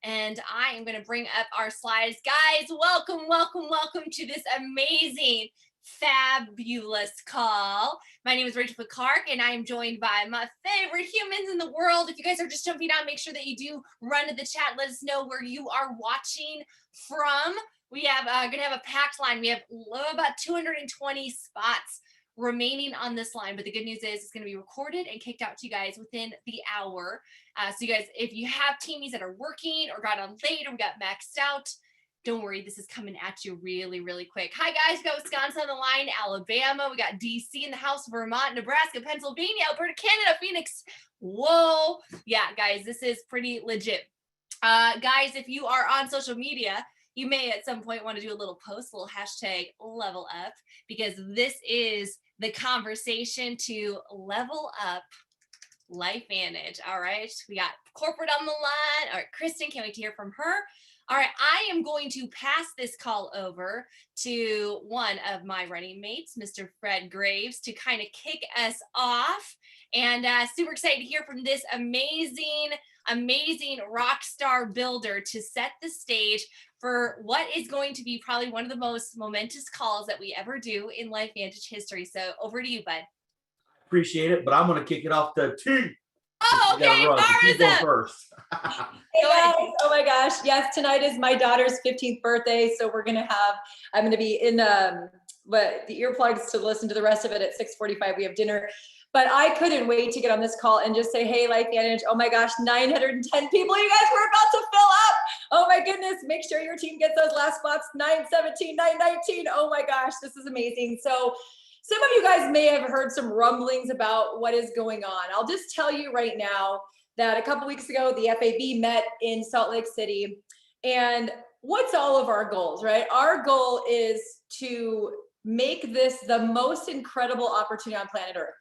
and I am going to bring up our slides. Guys, welcome, welcome, welcome to this amazing, fabulous call. My name is Rachel Picard, and I am joined by my favorite humans in the world. If you guys are just jumping on, make sure that you do run to the chat. Let us know where you are watching from. We have going to have a packed line. We have about 220 spots remaining on this line, but the good news is it's going to be recorded and kicked out to you guys within the hour. So you guys, if you have teamies that are working or got on late or we got maxed out, don't worry, this is coming at you really, really quick. Hi guys, we got Wisconsin on the line, Alabama, we got DC in the house, Vermont, Nebraska, Pennsylvania, Alberta, Canada, Phoenix. Whoa. Yeah, guys, this is pretty legit. Guys, if you are on social media, you may at some point want to do a little post, a little hashtag level up, because this is the conversation to level up LifeVantage. All right, we got corporate on the line. All right, Kristen, can't wait to hear from her. All right, I am going to pass this call over to one of my running mates, Mr. Fred Graves, to kind of kick us off. And super excited to hear from this amazing rock star builder to set the stage for what is going to be probably one of the most momentous calls that we ever do in LifeVantage history. So over to you, bud. Appreciate it, but I'm going to kick it off to T. Oh, okay. You go first. Hey guys, oh my gosh. Yes, tonight is my daughter's 15th birthday. So I'm going to be in the earplugs to listen to the rest of it at 6:45. We have dinner. But I couldn't wait to get on this call and just say, hey, LifeVantage, oh my gosh, 910 people. You guys, we're about to fill up. Oh my goodness, make sure your team gets those last spots, 917, 919. Oh my gosh, this is amazing. So some of you guys may have heard some rumblings about what is going on. I'll just tell you right now that a couple weeks ago, the FAB met in Salt Lake City. And what's all of our goals, right? Our goal is to make this the most incredible opportunity on planet Earth.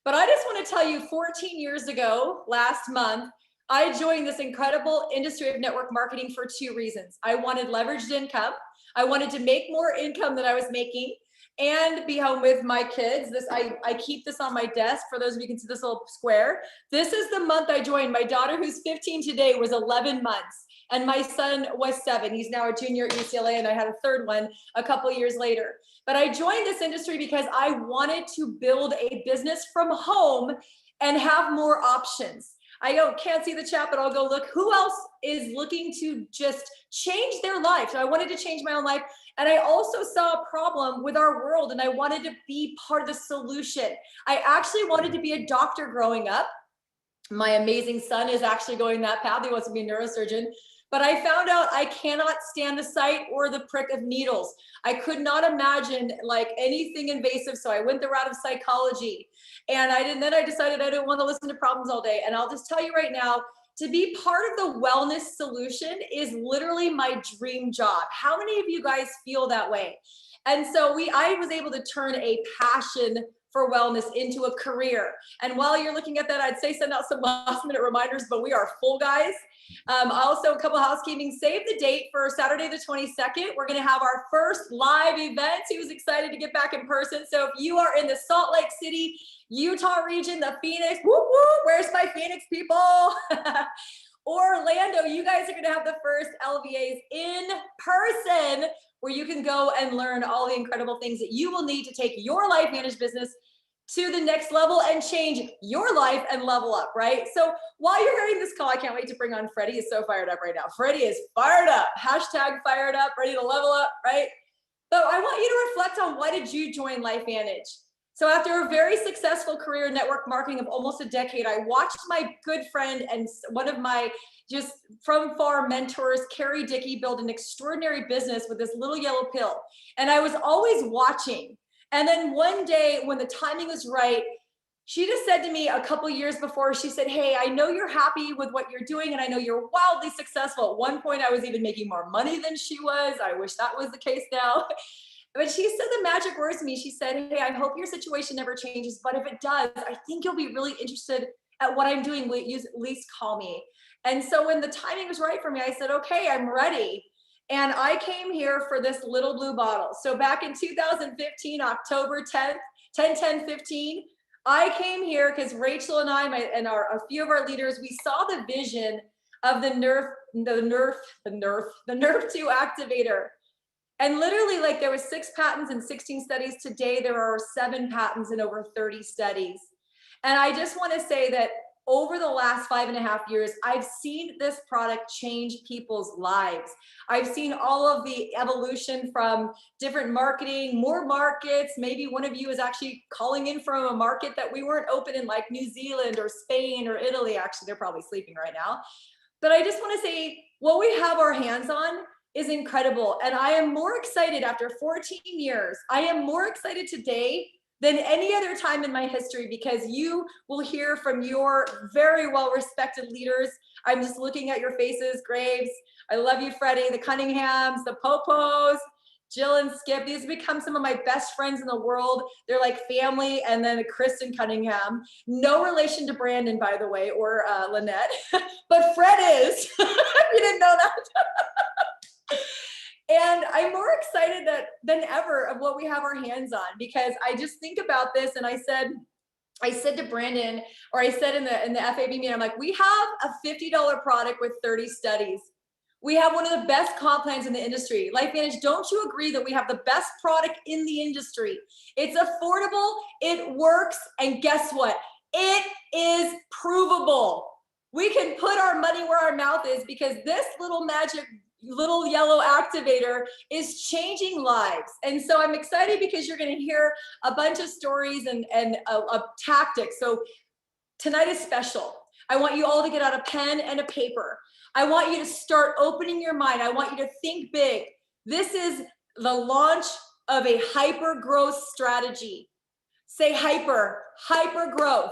But I just want to tell you, 14 years ago, last month, I joined this incredible industry of network marketing for two reasons. I wanted leveraged income. I wanted to make more income than I was making and be home with my kids. I keep this on my desk. For those of you who can see this little square. This is the month I joined. My daughter, who's 15 today, was 11 months. And my son was 7. He's now a junior at UCLA, and I had a third one a couple years later. But I joined this industry because I wanted to build a business from home and have more options. I can't see the chat, but I'll go look. Who else is looking to just change their life? So I wanted to change my own life. And I also saw a problem with our world, and I wanted to be part of the solution. I actually wanted to be a doctor growing up. My amazing son is actually going that path. He wants to be a neurosurgeon. But I found out I cannot stand the sight or the prick of needles. I could not imagine like anything invasive. So I went the route of psychology. And then I decided I didn't want to listen to problems all day. And I'll just tell you right now, to be part of the wellness solution is literally my dream job. How many of you guys feel that way? And so I was able to turn a passion for wellness into a career. And while you're looking at that, I'd say send out some last minute reminders, but we are full, guys. Also, a couple housekeeping, save the date for Saturday the 22nd. We're going to have our first live event. He was excited to get back in person. So if you are in the Salt Lake City, Utah region, the Phoenix, whoop, whoop, where's my Phoenix people? Orlando, you guys are going to have the first LVAs in person, where you can go and learn all the incredible things that you will need to take your LifeVantage business to the next level and change your life and level up, right? So while you're hearing this call, I can't wait to bring on Freddie. He's so fired up right now. Freddie is fired up, hashtag fired up, ready to level up, right? So I want you to reflect on, why did you join LifeVantage? So after a very successful career in network marketing of almost a decade, I watched my good friend and one of my just from far mentors, Carrie Dickey, build an extraordinary business with this little yellow pill. And I was always watching. And then one day when the timing was right, she just said to me a couple years before, she said, hey, I know you're happy with what you're doing, and I know you're wildly successful. At one point, I was even making more money than she was. I wish that was the case now. But she said the magic words to me. She said, hey, I hope your situation never changes, but if it does, I think you'll be really interested at what I'm doing. Will you at least call me? And so when the timing was right for me, I said, okay, I'm ready. And I came here for this little blue bottle. So back in 2015, October 10th, 10/10/15, I came here because Rachel and I and a few of our leaders, we saw the vision of the Nerf 2 activator. And literally, like, there was 6 patents and 16 studies. Today, there are 7 patents and over 30 studies. And I just want to say that over the last 5.5 years, I've seen this product change people's lives. I've seen all of the evolution from different marketing, more markets. Maybe one of you is actually calling in from a market that we weren't open in, like New Zealand or Spain or Italy. Actually, they're probably sleeping right now. But I just want to say what we have our hands on is incredible. And I am more excited after 14 years. I am more excited today than any other time in my history, because you will hear from your very well-respected leaders. I'm just looking at your faces, Graves. I love you, Freddie, the Cunninghams, the Popos, Jill and Skip. These have become some of my best friends in the world. They're like family. And then Kristen Cunningham, no relation to Brandon, by the way, or Lynette, but Fred is. You didn't know that? And I'm more excited than ever of what we have our hands on, because I just think about this, and I said to Brandon, or I said in the FAB meeting, I'm like, we have a $50 product with 30 studies. We have one of the best comp plans in the industry. LifeVantage, don't you agree that we have the best product in the industry? It's affordable, it works, and guess what? It is provable. We can put our money where our mouth is, because this little magic little yellow activator is changing lives. And so I'm excited because you're going to hear a bunch of stories and tactics. So tonight is special. I want you all to get out a pen and a paper. I want you to start opening your mind. I want you to think big. This is the launch of a hyper growth strategy. Say hyper growth.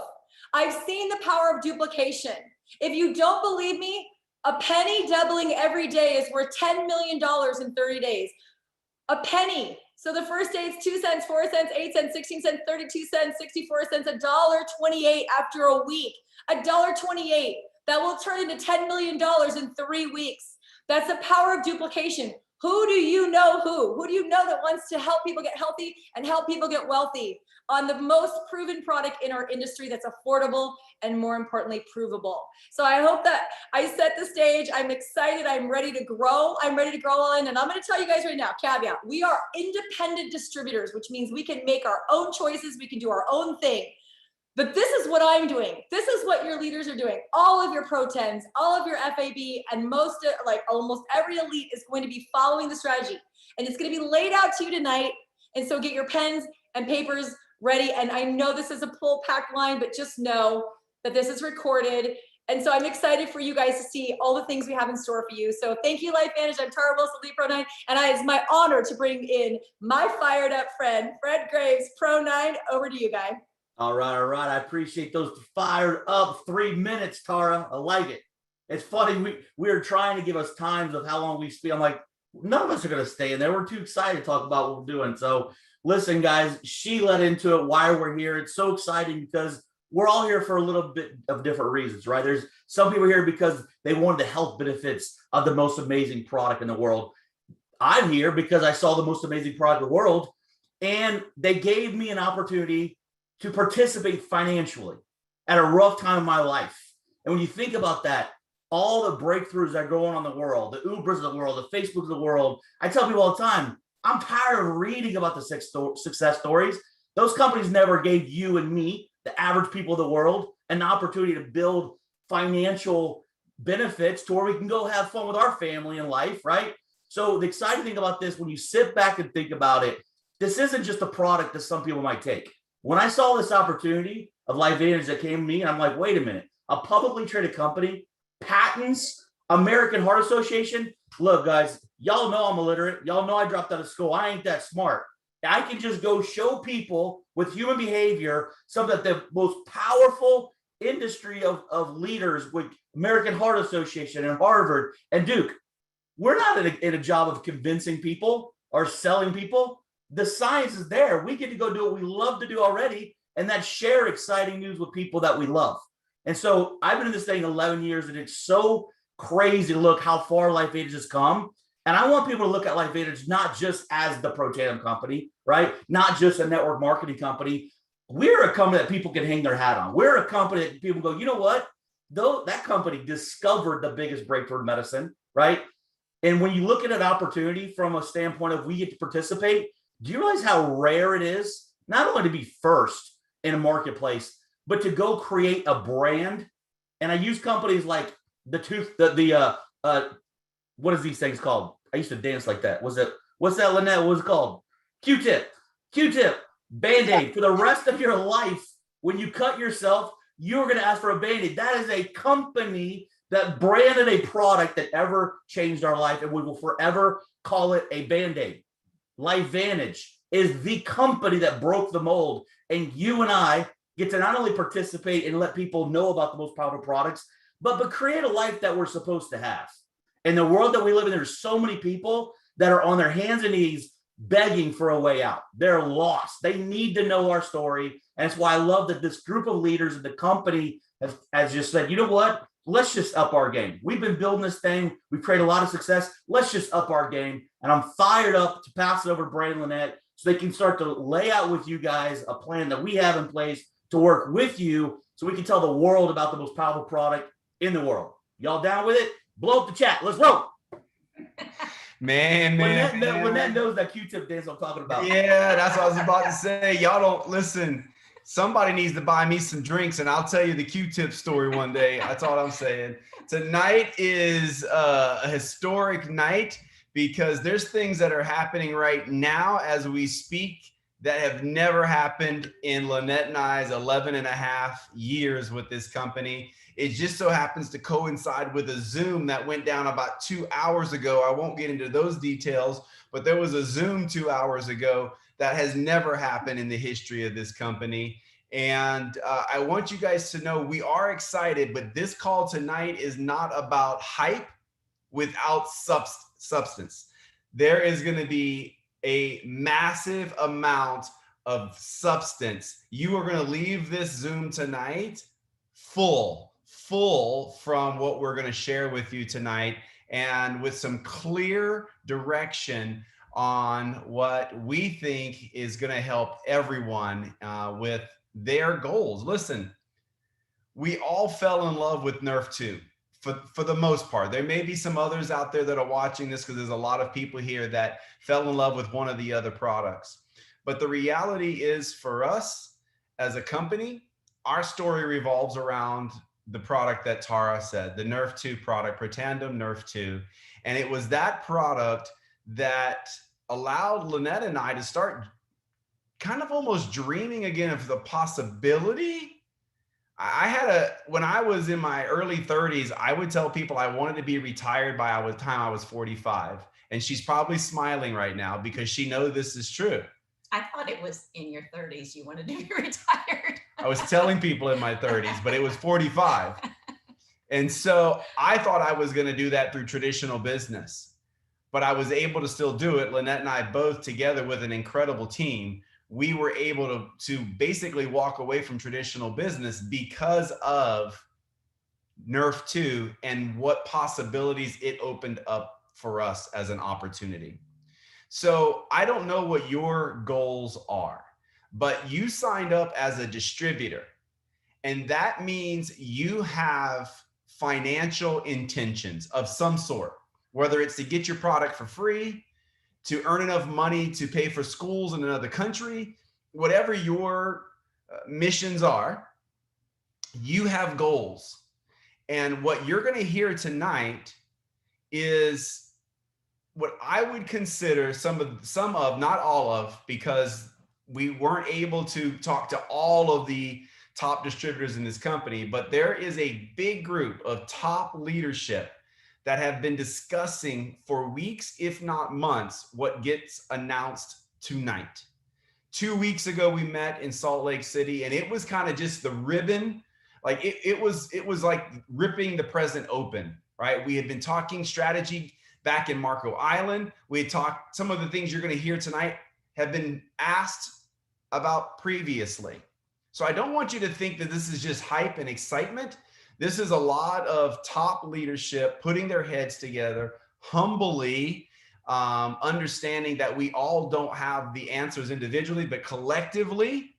I've seen the power of duplication. If you don't believe me, a penny doubling every day is worth $10 million in 30 days. A penny. So the first day it's 2 cents, 4 cents, 8 cents, 16 cents, 32 cents, 64 cents, $1.28 after a week. $1.28. That will turn into $10 million in 3 weeks. That's the power of duplication. Who do you know who do you know that wants to help people get healthy and help people get wealthy on the most proven product in our industry that's affordable and, more importantly, provable? So I hope that I set the stage. I'm excited. I'm ready to grow. I'm ready to grow all in. And I'm going to tell you guys right now, caveat, we are independent distributors, which means we can make our own choices. We can do our own thing. But this is what I'm doing. This is what your leaders are doing. All of your Pro 10s, all of your FAB, and almost every elite is going to be following the strategy. And it's going to be laid out to you tonight. And so get your pens and papers ready. And I know this is a full-packed line, but just know that this is recorded. And so I'm excited for you guys to see all the things we have in store for you. So thank you, LifeVantage. I'm Tara Wilson, Elite Pro 9. And it's my honor to bring in my fired up friend, Fred Graves, Pro 9. Over to you, guy. All right. I appreciate those fired up 3 minutes, Tara. I like it. It's funny. We were trying to give us times of how long we speak. I'm like, none of us are going to stay in there. We're too excited to talk about what we're doing. So listen, guys, she led into it, why we're here. It's so exciting because we're all here for a little bit of different reasons, right? There's some people here because they wanted the health benefits of the most amazing product in the world. I'm here because I saw the most amazing product in the world, and they gave me an opportunity to participate financially at a rough time in my life. And when you think about that, all the breakthroughs that are going on in the world, the Ubers of the world, the Facebooks of the world, I tell people all the time, I'm tired of reading about the success stories. Those companies never gave you and me, the average people of the world, an opportunity to build financial benefits to where we can go have fun with our family and life, right? So the exciting thing about this, when you sit back and think about it, this isn't just a product that some people might take. When I saw this opportunity of LifeVantage that came to me, and I'm like, wait a minute, a publicly traded company, patents, American Heart Association. Look, guys, y'all know I'm illiterate. Y'all know I dropped out of school. I ain't that smart. I can just go show people with human behavior some of the most powerful industry of leaders with American Heart Association and Harvard and Duke. We're not in a job of convincing people or selling people. The science is there. We get to go do what we love to do already, and that's share exciting news with people that we love. And so I've been in this thing 11 years, and it's so crazy to look how far LifeVantage has come. And I want people to look at LifeVantage not just as the Pro Tandem company, right? Not just a network marketing company. We're a company that people can hang their hat on. We're a company that people go, you know what? though that company discovered the biggest breakthrough in medicine, right? And when you look at an opportunity from a standpoint of we get to participate, do you realize how rare it is not only to be first in a marketplace, but to go create a brand? And I use companies like what is these things called? I used to dance like that. What's that, Lynette? What was it called? Q-tip, Band-Aid. For the rest of your life, when you cut yourself, you're going to ask for a Band-Aid. That is a company that branded a product that ever changed our life, and we will forever call it a Band-Aid. LifeVantage is the company that broke the mold, and you and I get to not only participate and let people know about the most powerful products, but create a life that we're supposed to have. In the world that we live in, there's so many people that are on their hands and knees begging for a way out. They're lost. They need to know our story. And that's why I love that this group of leaders at the company has just said, you know what? Let's just up our game. We've been building this thing. We've created a lot of success. Let's just up our game. And I'm fired up to pass it over to Brandon and Lynette so they can start to lay out with you guys a plan that we have in place to work with you so we can tell the world about the most powerful product in the world. Y'all down with it? Blow up the chat. Let's roll. Man. Lynette knows that Q-tip dance I'm talking about. Yeah, that's what I was about to say. Y'all don't listen. Somebody needs to buy me some drinks, and I'll tell you the Q-tip story one day. That's all I'm saying. Tonight is a historic night because there's things that are happening right now as we speak that have never happened in Lynette and I's 11 and a half years with this company. It just so happens to coincide with a Zoom that went down about 2 hours ago. I won't get into those details, but there was a Zoom 2 hours ago that has never happened in the history of this company. And I want you guys to know we are excited, but this call tonight is not about hype without substance. There is going to be a massive amount of substance. You are going to leave this Zoom tonight full from what we're going to share with you tonight, and with some clear direction on what we think is going to help everyone with their goals. Listen, we all fell in love with Nerf 2 for the most part. There may be some others out there that are watching this because there's a lot of people here that fell in love with one of the other products. But the reality is, for us as a company, our story revolves around the product that Tara said, the Nerf 2 product, Protandem Nerf 2. And it was that product that allowed Lynette and I to start kind of almost dreaming again of the possibility. When I was in my early 30s, I would tell people I wanted to be retired by the time I was 45. And she's probably smiling right now because she knows this is true. I thought it was in your 30s you wanted to be retired. I was telling people in my 30s, but it was 45. And so I thought I was going to do that through traditional business, but I was able to still do it. Lynette and I both, together with an incredible team, we were able to basically walk away from traditional business because of Nerf 2 and what possibilities it opened up for us as an opportunity. So I don't know what your goals are, but you signed up as a distributor, and that means you have financial intentions of some sort, whether it's to get your product for free, to earn enough money to pay for schools in another country, whatever your missions are, you have goals. And what you're going to hear tonight is what I would consider some of, not all of, because we weren't able to talk to all of the top distributors in this company, but there is a big group of top leadership that have been discussing for weeks, if not months, what gets announced tonight. 2 weeks ago, we met in Salt Lake City, and it was kind of just the ribbon. Like it was like ripping the present open, right? We had been talking strategy back in Marco Island. We had talked, some of the things you're going to hear tonight have been asked about previously. So I don't want you to think that this is just hype and excitement. This is a lot of top leadership putting their heads together, humbly understanding that we all don't have the answers individually, but collectively,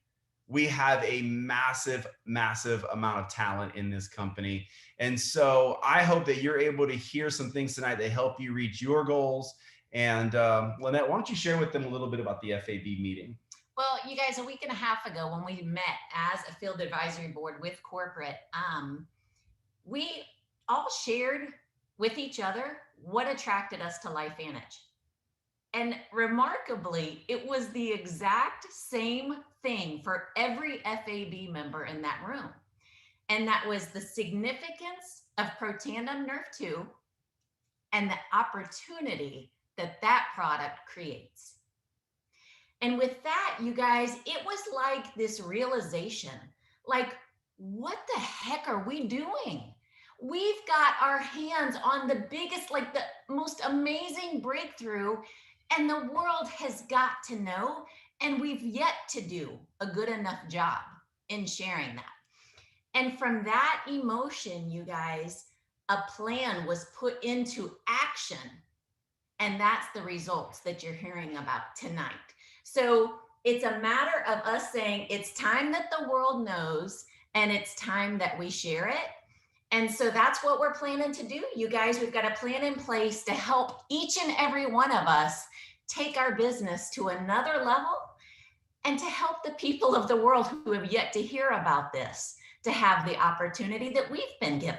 we have a massive, massive amount of talent in this company. And so I hope that you're able to hear some things tonight that help you reach your goals. And Lynette, why don't you share with them a little bit about the FAB meeting? Well, you guys, a week and a half ago when we met as a field advisory board with corporate, we all shared with each other what attracted us to LifeVantage. And remarkably, it was the exact same thing for every FAB member in that room. And that was the significance of Protandim Nerf 2 and the opportunity that that product creates. And with that, you guys, it was like this realization, like, what the heck are we doing? We've got our hands on the biggest, like the most amazing breakthrough, and the world has got to know, and we've yet to do a good enough job in sharing that. And from that emotion, you guys, a plan was put into action, and that's the results that you're hearing about tonight. So it's a matter of us saying it's time that the world knows, and it's time that we share it. And so that's what we're planning to do. You guys, we've got a plan in place to help each and every one of us take our business to another level, and to help the people of the world who have yet to hear about this to have the opportunity that we've been given.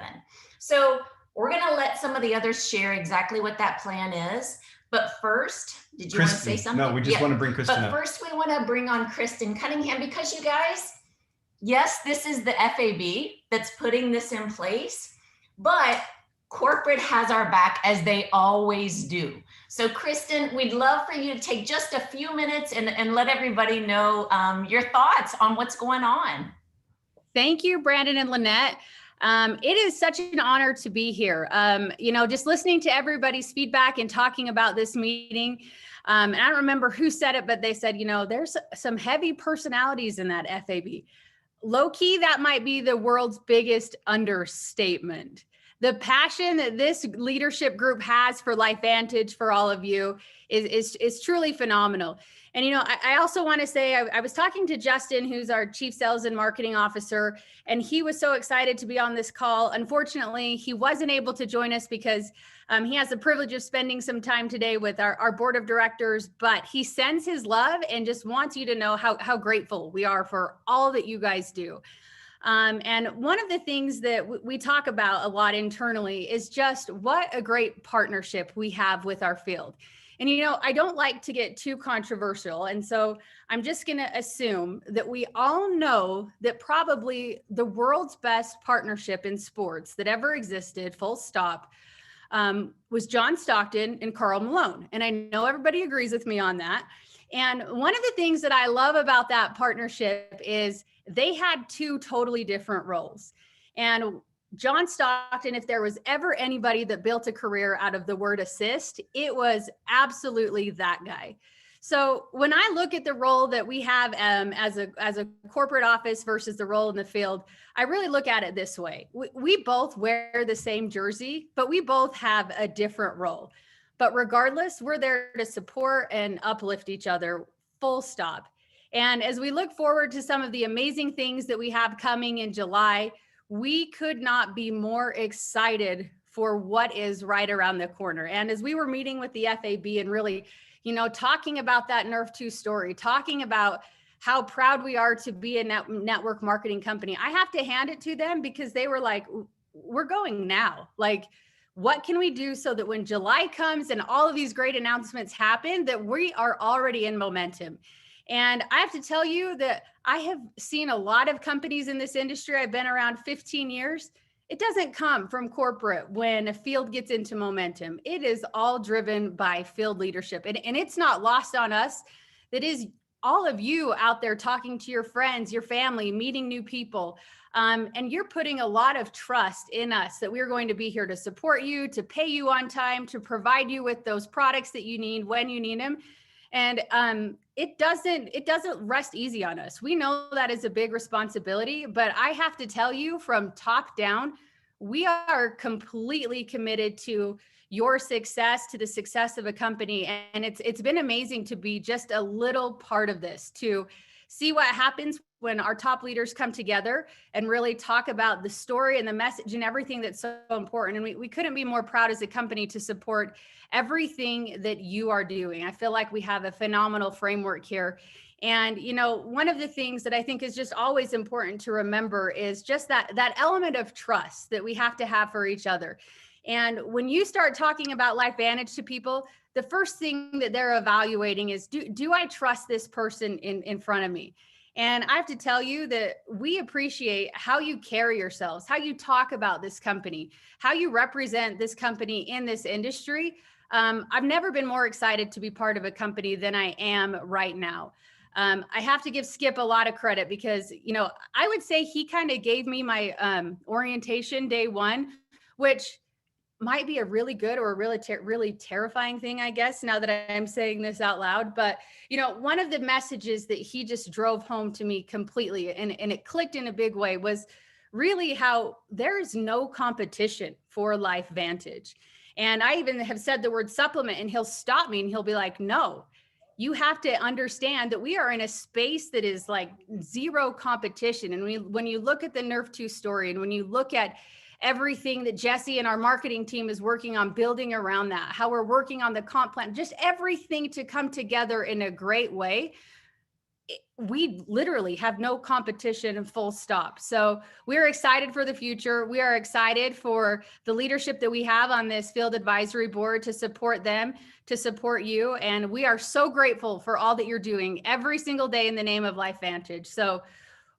So we're going to let some of the others share exactly what that plan is. But first, did you want to say something? No, we just want to bring Kristen up. But first, we want to bring on Kristen Cunningham, because you guys, yes, this is the FAB that's putting this in place, but corporate has our back, as they always do. So Kristen, we'd love for you to take just a few minutes and let everybody know your thoughts on what's going on. Thank you, Brandon and Lynette. It is such an honor to be here. Just listening to everybody's feedback and talking about this meeting. And I don't remember who said it, but they said, there's some heavy personalities in that FAB. Low key, that might be the world's biggest understatement. The passion that this leadership group has for LifeVantage for all of you is truly phenomenal. And, I also want to say, I was talking to Justin, who's our Chief Sales and Marketing Officer, and he was so excited to be on this call. Unfortunately, he wasn't able to join us because he has the privilege of spending some time today with our board of directors, but he sends his love and just wants you to know how grateful we are for all that you guys do. And one of the things that we talk about a lot internally is just what a great partnership we have with our field. And, I don't like to get too controversial. And so I'm just going to assume that we all know that probably the world's best partnership in sports that ever existed, full stop, was John Stockton and Karl Malone. And I know everybody agrees with me on that. And one of the things that I love about that partnership is they had two totally different roles. And John Stockton, if there was ever anybody that built a career out of the word assist, it was absolutely that guy. So when I look at the role that we have as a corporate office versus the role in the field, I really look at it this way. We both wear the same jersey, but we both have a different role. But regardless, we're there to support and uplift each other, full stop. And as we look forward to some of the amazing things that we have coming in July, we could not be more excited for what is right around the corner. And as we were meeting with the FAB and really, talking about that Nerf 2 story, talking about how proud we are to be a network marketing company, I have to hand it to them because they were like, we're going now. Like, what can we do so that when July comes and all of these great announcements happen, that we are already in momentum? And I have to tell you that I have seen a lot of companies in this industry. I've been around 15 years. It doesn't come from corporate when a field gets into momentum. It is all driven by field leadership. And it's not lost on us. That is all of you out there talking to your friends, your family, meeting new people. And you're putting a lot of trust in us that we're going to be here to support you, to pay you on time, to provide you with those products that you need when you need them. And it doesn't rest easy on us. We know that is a big responsibility, but I have to tell you from top down, we are completely committed to your success, to the success of a company. And it's been amazing to be just a little part of this, to see what happens when our top leaders come together and really talk about the story and the message and everything that's so important. And we couldn't be more proud as a company to support everything that you are doing. I feel like we have a phenomenal framework here. And, you know, one of the things that I think is just always important to remember is just that element of trust that we have to have for each other. And when you start talking about LifeVantage to people, the first thing that they're evaluating is, do I trust this person in front of me? And I have to tell you that we appreciate how you carry yourselves, how you talk about this company, how you represent this company in this industry. I've never been more excited to be part of a company than I am right now. I have to give Skip a lot of credit because, you know, I would say he kind of gave me my orientation day one, which might be a really good or a really terrifying thing, I guess, now that I'm saying this out loud. But, you know, one of the messages that he just drove home to me completely, and it clicked in a big way, was really how there is no competition for LifeVantage. And I even have said the word supplement, and he'll stop me and he'll be like, no, you have to understand that we are in a space that is like zero competition. And when you look at the Nerf 2 story, and when you look at everything that Jesse and our marketing team is working on building around that, how we're working on the comp plan, just everything to come together in a great way. We literally have no competition and full stop. So we're excited for the future. We are excited for the leadership that we have on this field advisory board to support them, to support you. And we are so grateful for all that you're doing every single day in the name of LifeVantage. So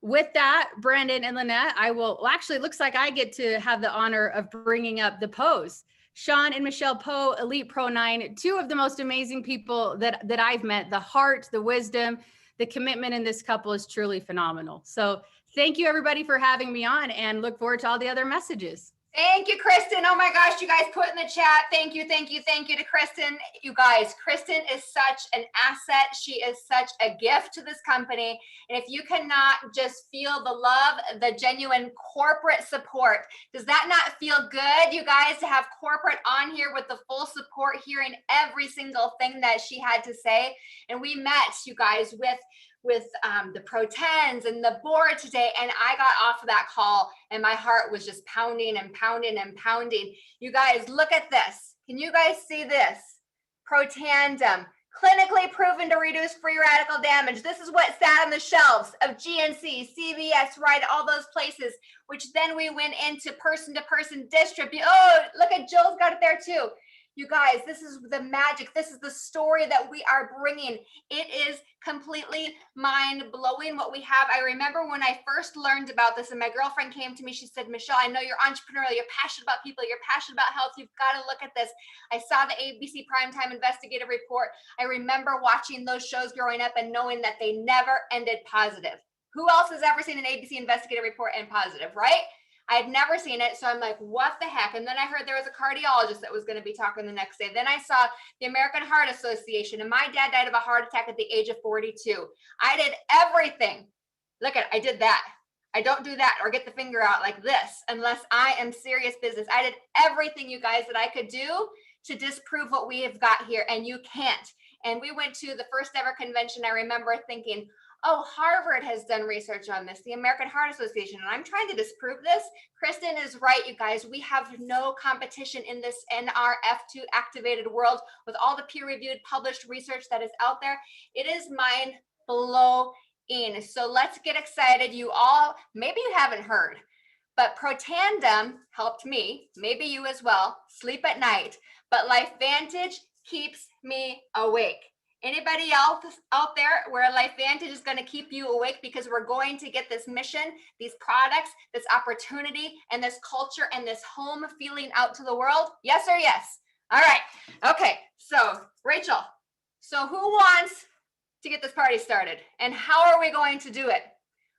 with that, Brandon and Lynette, actually, it looks like I get to have the honor of bringing up the pose. Sean and Michelle Poe, Elite Pro 9, two of the most amazing people that I've met. The heart, the wisdom, the commitment in this couple is truly phenomenal. So thank you, everybody, for having me on, and look forward to all the other messages. Thank you, Kristen. Oh my gosh, you guys put in the chat. Thank you, thank you, thank you to Kristen. You guys, Kristen is such an asset. She is such a gift to this company. And if you cannot just feel the love, the genuine corporate support, does that not feel good, you guys, to have corporate on here with the full support, hearing every single thing that she had to say? And we met, you guys, with the Pro 10s and the board today. And I got off of that call and my heart was just pounding and pounding and pounding. You guys, look at this. Can you guys see this? Pro Tandem, clinically proven to reduce free radical damage. This is what sat on the shelves of GNC, CVS, right, all those places, which then we went into person-to-person distribute. Oh, look at Jill's got it there too. You guys, this is the magic. This is the story that we are bringing. It is completely mind-blowing what we have. I remember when I first learned about this and my girlfriend came to me, she said, Michelle, I know you're entrepreneurial, you're passionate about people, you're passionate about health, you've got to look at this. I saw the ABC Primetime Investigative Report. I remember watching those shows growing up and knowing that they never ended positive. Who else has ever seen an ABC Investigative Report end positive, right? I had never seen it. So I'm like, what the heck? And then I heard there was a cardiologist that was going to be talking the next day. Then I saw the American Heart Association, and my dad died of a heart attack at the age of 42. I did everything. Look at, I did that. I don't do that or get the finger out like this unless I am serious business. I did everything, you guys, that I could do to disprove what we have got here, and you can't. And we went to the first ever convention. I remember thinking, oh, Harvard has done research on this, the American Heart Association, and I'm trying to disprove this. Kristen is right, you guys. We have no competition in this NRF2 activated world with all the peer-reviewed published research that is out there. It is mind-blowing. So let's get excited. You all, maybe you haven't heard, but Pro Tandem helped me, maybe you as well, sleep at night, but LifeVantage keeps me awake. Anybody else out there where LifeVantage is going to keep you awake, because we're going to get this mission, these products, this opportunity, and this culture and this home feeling out to the world? Yes or yes? All right. Okay. So Rachel, so who wants to get this party started, and how are we going to do it?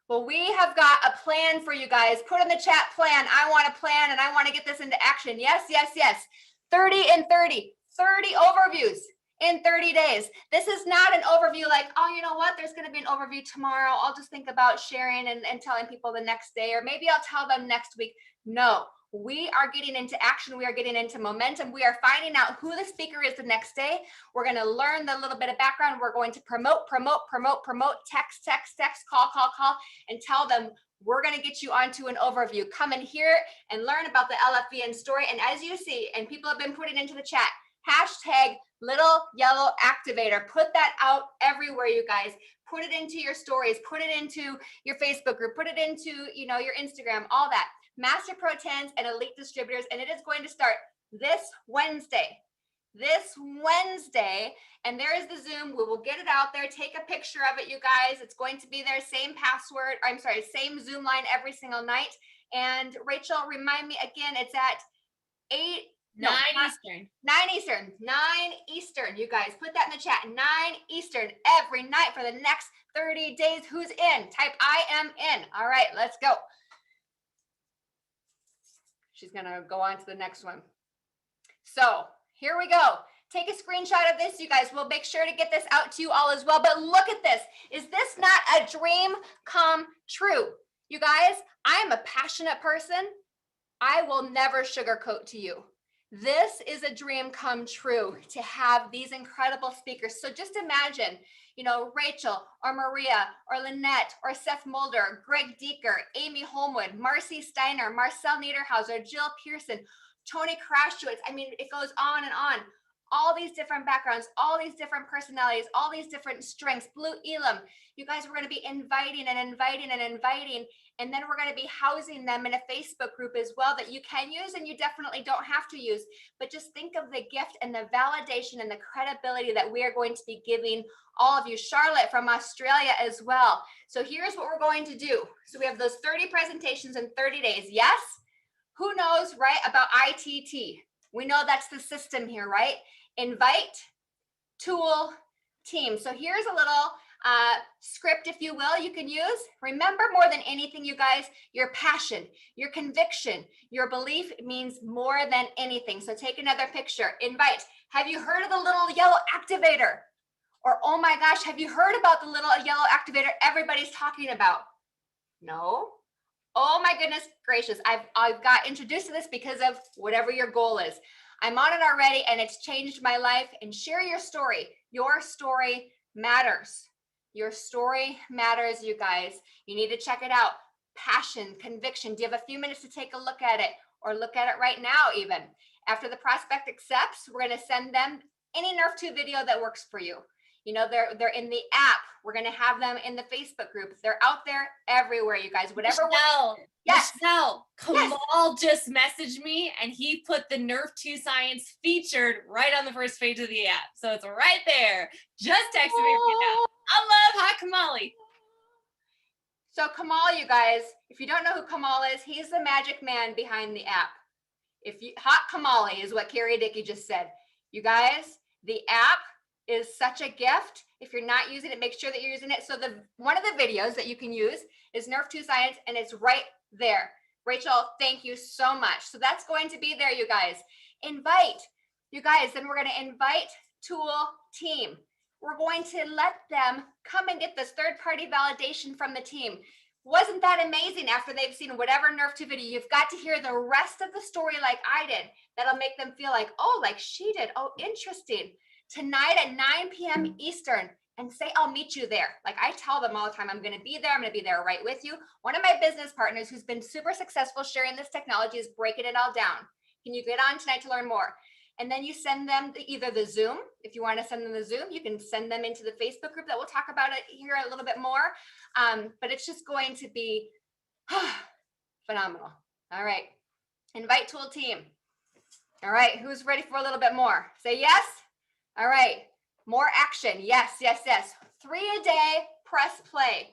Well, we have got a plan for you guys. Put in the chat plan. I want a plan and I want to get this into action. Yes, yes, yes. 30 and 30 overviews in 30 days. This is not an overview like, oh, you know what? There's going to be an overview tomorrow. I'll just think about sharing and telling people the next day, or maybe I'll tell them next week. No, We are getting into action. We are getting into momentum. We are finding out who the speaker is the next day. We're going to learn the little bit of background. We're going to promote, text, call, and tell them we're going to get you onto an overview. Come and hear and learn about the LFVN story. And as you see, and people have been putting into the chat, hashtag little yellow activator. Put that out everywhere, you guys. Put it into your stories, put it into your Facebook group, put it into, you know, your Instagram, all that. Master Pro 10s and elite distributors. And it is going to start this Wednesday. And there is the Zoom. We will get it out there. Take a picture of it, you guys. It's going to be there, same password, I'm sorry, same Zoom line every single night. And Rachel, remind me again, it's at 9 Eastern. You guys put that in the chat. 9 Eastern every night for the next 30 days. Who's in? Type I am in. All right, let's go. She's going to go on to the next one. So here we go. Take a screenshot of this, you guys. We'll make sure to get this out to you all as well. But look at this. Is this not a dream come true? You guys, I am a passionate person. I will never sugarcoat to you. This is a dream come true to have these incredible speakers. So just imagine, you know, Rachel or Maria or Lynette or Seth Mulder, Greg Deeker, Amy Holmwood, Marcy Steiner, Marcel Niederhauser, Jill Pearson, Tony Krashowitz. I mean, it goes on and on. All these different backgrounds, all these different personalities, all these different strengths. Blue Elam, you guys, we're going to be inviting. And then we're going to be housing them in a Facebook group as well that you can use and you definitely don't have to use. But just think of the gift and the validation and the credibility that we are going to be giving all of you. Charlotte from Australia as well. So here's what we're going to do. So we have those 30 presentations in 30 days. Yes? Who knows, right, about ITT? We know that's the system here, right? Invite, tool, team. So here's a little script, if you will, you can use. Remember, more than anything, you guys, your passion, your conviction, your belief means more than anything. So take another picture. Invite. Have you heard of the little yellow activator? Or, oh my gosh, have you heard about the little yellow activator everybody's talking about? No? Oh my goodness gracious. I've got introduced to this because of whatever your goal is. I'm on it already and it's changed my life. And share your story. Your story matters. Your story matters, you guys. You need to check it out. Passion, conviction. Do you have a few minutes to take a look at it, or look at it right now even? After the prospect accepts, we're going to send them any Nerf 2 video that works for you. You know, they're in the app. We're going to have them in the Facebook group. They're out there everywhere, you guys. Whatever. Michelle, Kamal just messaged me and he put the Nerf 2 Science featured right on the first page of the app. So it's right there. Just texted me right now. I love Hot Kamali. So Kamal, you guys, if you don't know who Kamal is, he's the magic man behind the app. Hot Kamali is what Carrie Dickey just said. You guys, the app is such a gift. If you're not using it, make sure that you're using it. So one of the videos that you can use is Nerf 2 Science, and it's right there. Rachel, thank you so much. So that's going to be there, you guys. Invite, you guys, then we're going to invite tool team. We're going to let them come and get this third-party validation from the team. Wasn't that amazing? After they've seen whatever Nerf 2 video, you've got to hear the rest of the story like I did. That'll make them feel like, oh, like she did. Oh, interesting. Tonight at 9 p.m. Eastern, and say, I'll meet you there. Like I tell them all the time, I'm going to be there. I'm going to be there right with you. One of my business partners who's been super successful sharing this technology is breaking it all down. Can you get on tonight to learn more? And then you send them either the Zoom. If you want to send them the Zoom, you can send them into the Facebook group that we'll talk about it here a little bit more. But it's just going to be phenomenal. All right. Invite tool team. All right. Who's ready for a little bit more? Say yes. All right. More action. Yes, yes, yes. 3 a day, press play.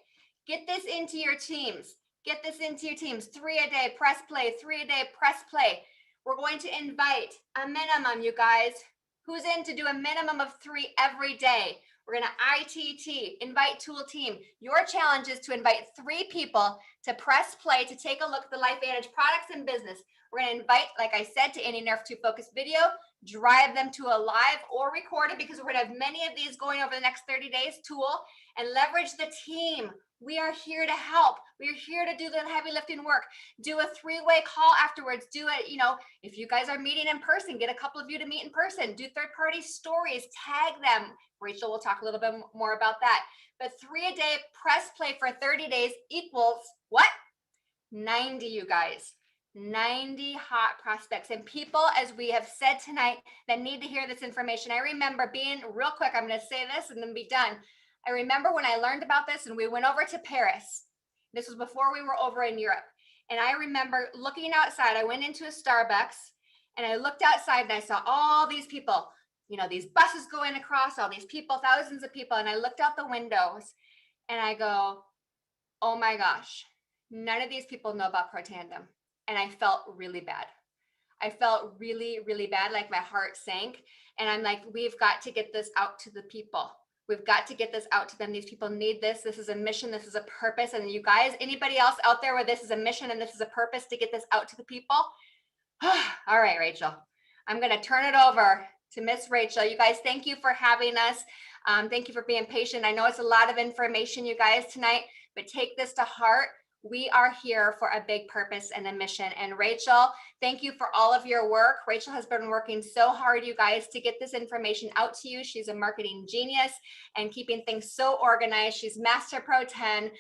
Get this into your teams. Get this into your teams. 3 a day, press play. 3 a day, press play. We're going to invite a minimum, you guys. Who's in to do a minimum of 3 every day? We're going to ITT, invite tool team. Your challenge is to invite 3 people to press play to take a look at the LifeVantage products and business. We're going to invite, like I said, to any Nerf 2 focus video. drive them to a live or recorded, because we're going to have many of these going over the next 30 days tool, and leverage the team. We are here to help. We're here to do the heavy lifting work. Do a 3-way call afterwards. Do it, if you guys are meeting in person, get a couple of you to meet in person. Do third-party stories, tag them. Rachel will talk a little bit more about that. But 3 a day, press play for 30 days equals what? 90, you guys. 90 hot prospects and people, as we have said tonight, that need to hear this information. I remember being real quick, I'm going to say this and then be done. I remember when I learned about this and we went over to Paris. This was before we were over in Europe. And I remember looking outside. I went into a Starbucks and I looked outside and I saw all these people, these buses going across, all these people, thousands of people. And I looked out the windows and I go, oh my gosh, none of these people know about Protandem. And I felt really bad. I felt really, really bad, like my heart sank. And I'm like, we've got to get this out to the people. We've got to get this out to them. These people need this. This is a mission. This is a purpose. And you guys, anybody else out there where this is a mission and this is a purpose to get this out to the people? All right, Rachel, I'm going to turn it over to Miss Rachel. You guys, thank you for having us. Thank you for being patient. I know it's a lot of information, you guys, tonight, but take this to heart. We are here for a big purpose and a mission. And Rachel, thank you for all of your work. Rachel has been working so hard, you guys, to get this information out to you. She's a marketing genius and keeping things so organized. She's Master Pro 10.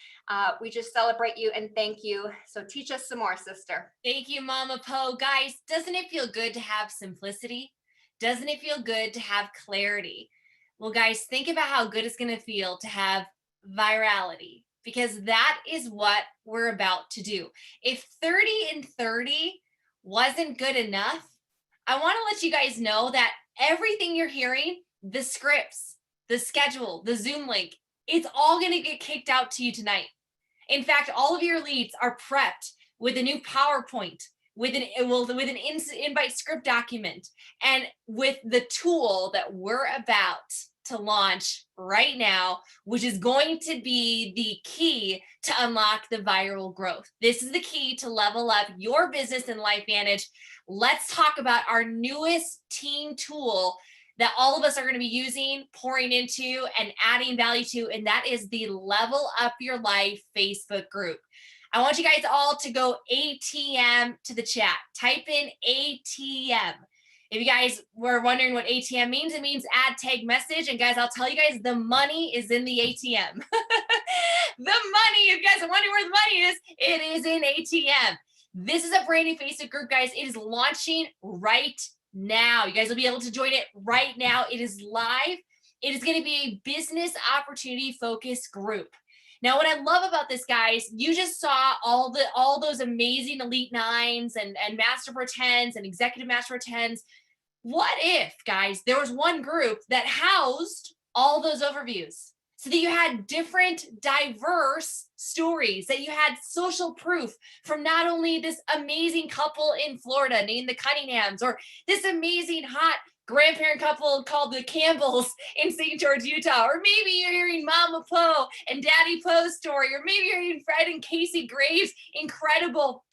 We just celebrate you and thank you. So teach us some more, sister. Thank you, Mama Po. Guys, doesn't it feel good to have simplicity? Doesn't it feel good to have clarity? Well, guys, think about how good it's going to feel to have virality, because that is what we're about to do. If 30 and 30 wasn't good enough, I want to let you guys know that everything you're hearing, the scripts, the schedule, the Zoom link, it's all going to get kicked out to you tonight. In fact, all of your leads are prepped with a new PowerPoint, with an invite script document, and with the tool that we're about to launch right now, which is going to be the key to unlock the viral growth. This is the key to level up your business in LifeVantage. Let's talk about our newest team tool that all of us are going to be using, pouring into, and adding value to, and that is the Level Up Your Life Facebook group. I want you guys all to go ATM to the chat. Type in ATM. If you guys were wondering what ATM means, it means add tag message. And guys, I'll tell you guys, the money is in the ATM. The money, if you guys are wondering where the money is, it is in ATM. This is a brand new Facebook group, guys. It is launching right now. You guys will be able to join it right now. It is live. It is going to be a business opportunity focused group. Now, what I love about this, guys, you just saw all those amazing Elite 9s and Master Pro 10s and Executive Master Pro 10s. What if, guys, there was one group that housed all those overviews so that you had different, diverse stories, that you had social proof from not only this amazing couple in Florida named the Cunninghams, or this amazing hot grandparent couple called the Campbells in St. George, Utah, or maybe you're hearing Mama Po and Daddy Po's story, or maybe you're hearing Fred and Casey Graves' incredible,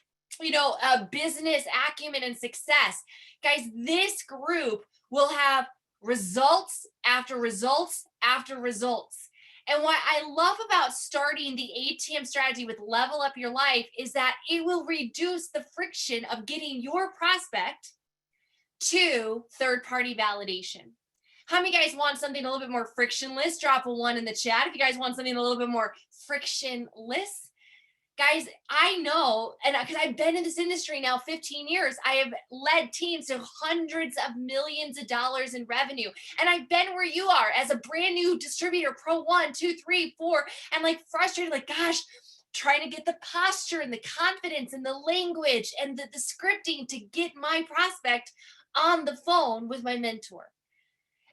business acumen and success. Guys, this group will have results after results after results. And what I love about starting the ATM strategy with Level Up Your Life is that it will reduce the friction of getting your prospect to third-party validation. How many guys want something a little bit more frictionless? Drop a 1 in the chat. If you guys want something a little bit more frictionless. Guys, I know, and because I've been in this industry now 15 years, I have led teams to hundreds of millions of dollars in revenue. And I've been where you are as a brand new distributor, Pro 1, 2, 3, 4, and like frustrated, like, gosh, trying to get the posture and the confidence and the language and the scripting to get my prospect on the phone with my mentor.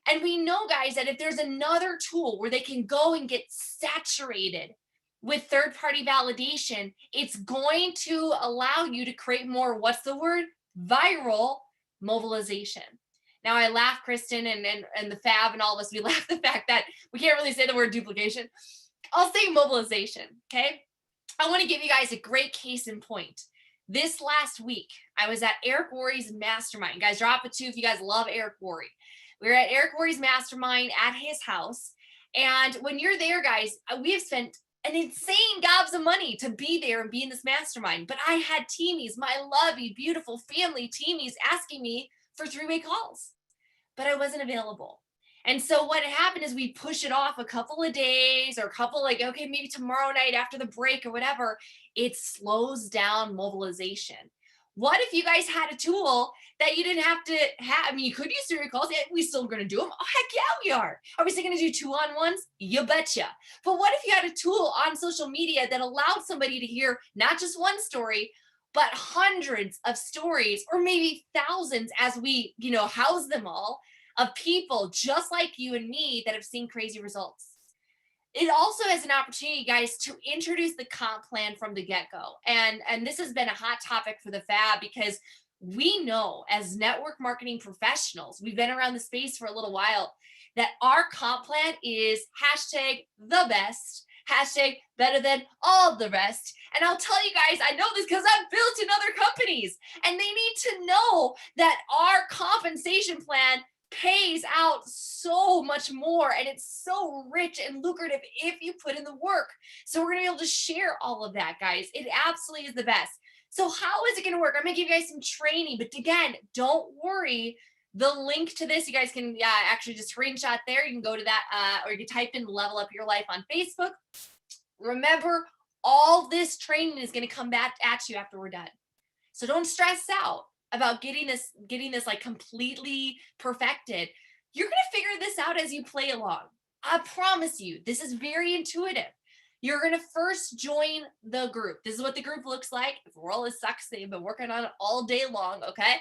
And we know, guys, that if there's another tool where they can go and get saturated with third-party validation, it's going to allow you to create more, what's the word? Viral mobilization. Now I laugh, Kristen and the Fab and all of us, we laugh the fact that we can't really say the word duplication. I'll say mobilization, okay? I want to give you guys a great case in point. This last week, I was at Eric Worre's mastermind. Guys, drop a 2 if you guys love Eric Worre. We were at Eric Worre's mastermind at his house. And when you're there, guys, we have spent an insane gobs of money to be there and be in this mastermind. But I had teamies, my lovey, beautiful family teamies, asking me for 3-way calls, but I wasn't available. And so what happened is we push it off a couple of days or a couple, like, okay, maybe tomorrow night after the break or whatever. It slows down mobilization. What if you guys had a tool that you didn't have to have? I mean, you could use 3-way calls. Yeah, we still going to do them. Oh, heck yeah, we are. Are we still going to do 2-on-1s? You betcha. But what if you had a tool on social media that allowed somebody to hear not just one story, but hundreds of stories, or maybe thousands as we, house them all, of people just like you and me that have seen crazy results. It also has an opportunity, guys, to introduce the comp plan from the get-go. And this has been a hot topic for the Fab, because we know as network marketing professionals, we've been around the space for a little while, that our comp plan is #the best, #better than all the rest. And I'll tell you guys, I know this because I've built in other companies, and they need to know that our compensation plan pays out so much more, and it's so rich and lucrative if you put in the work. So we're gonna be able to share all of that, guys. It absolutely is the best. So how is it gonna work? I'm gonna give you guys some training, but again, don't worry. The link to this, you guys can actually just screenshot there. You can go to that, or you can type in Level Up Your Life on Facebook. Remember, all this training is gonna come back at you after we're done. So don't stress out about getting this like completely perfected. You're going to figure this out as you play along. I promise you, this is very intuitive. You're going to first join the group. This is what the group looks like. If we're all as sucks, they've been working on it all day long, okay?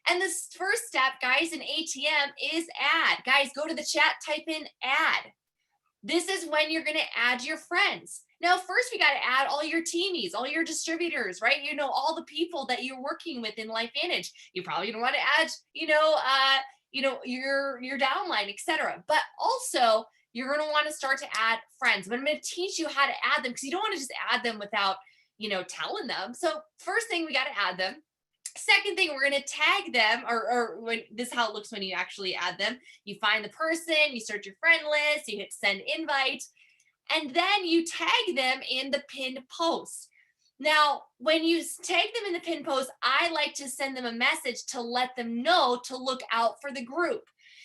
And this first step, guys, in ATM is add. Guys, go to the chat, type in add. This is when you're going to add your friends. Now, first, we got to add all your teamies, all your distributors, right? All the people that you're working with in LifeVantage. You're probably going to want to add, your downline, etc. But also, you're going to want to start to add friends. But I'm going to teach you how to add them, because you don't want to just add them without, telling them. So first thing, we got to add them. Second thing, we're going to tag them, or when this is how it looks when you actually add them. You find the person, you search your friend list, you hit send invite, and then you tag them in the pinned post. Now, when you tag them in the pinned post, I like to send them a message to let them know to look out for the group.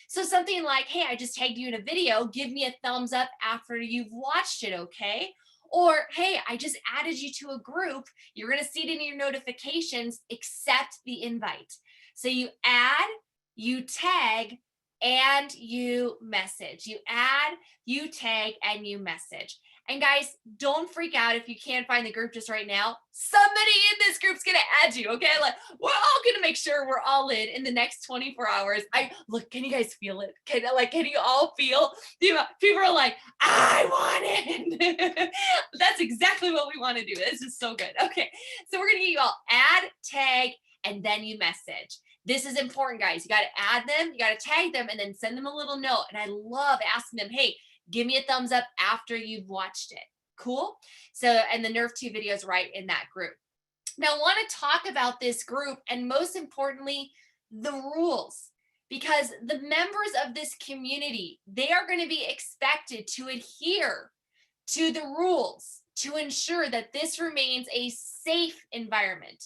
So something like, hey, I just tagged you in a video, give me a thumbs up after you've watched it, okay? Or, hey, I just added you to a group. You're going to see it in your notifications, accept the invite. So you add, you tag, and you message. You add, you tag, and you message. And guys, don't freak out if you can't find the group just right now. Somebody in this group's going to add you, okay? Like, we're all going to make sure we're all in the next 24 hours. Look, can you guys feel it? Can you all feel? People are like, I want it. That's exactly what we want to do. This is so good. Okay, so we're going to get you all add, tag, and then you message. This is important, guys. You got to add them, you got to tag them, and then send them a little note. And I love asking them, hey, give me a thumbs up after you've watched it. Cool? So, and the Nerf 2 video is right in that group. Now, I want to talk about this group, and most importantly, the rules, because the members of this community, they are going to be expected to adhere to the rules to ensure that this remains a safe environment,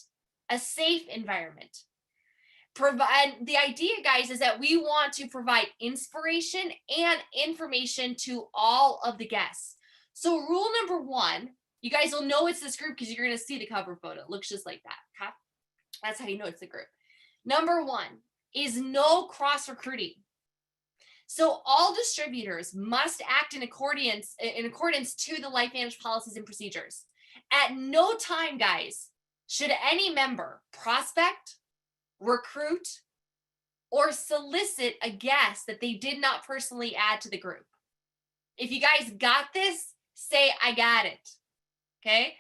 And the idea, guys, is that we want to provide inspiration and information to all of the guests. So rule number 1, you guys will know it's this group because you're going to see the cover photo. It looks just like that. Okay? That's how you know it's the group. Number 1 is no cross recruiting. So all distributors must act in accordance to the LifeVantage policies and procedures. At no time, guys, should any member prospect, recruit, or solicit a guest that they did not personally add to the group. If you guys got this, say, I got it. Okay?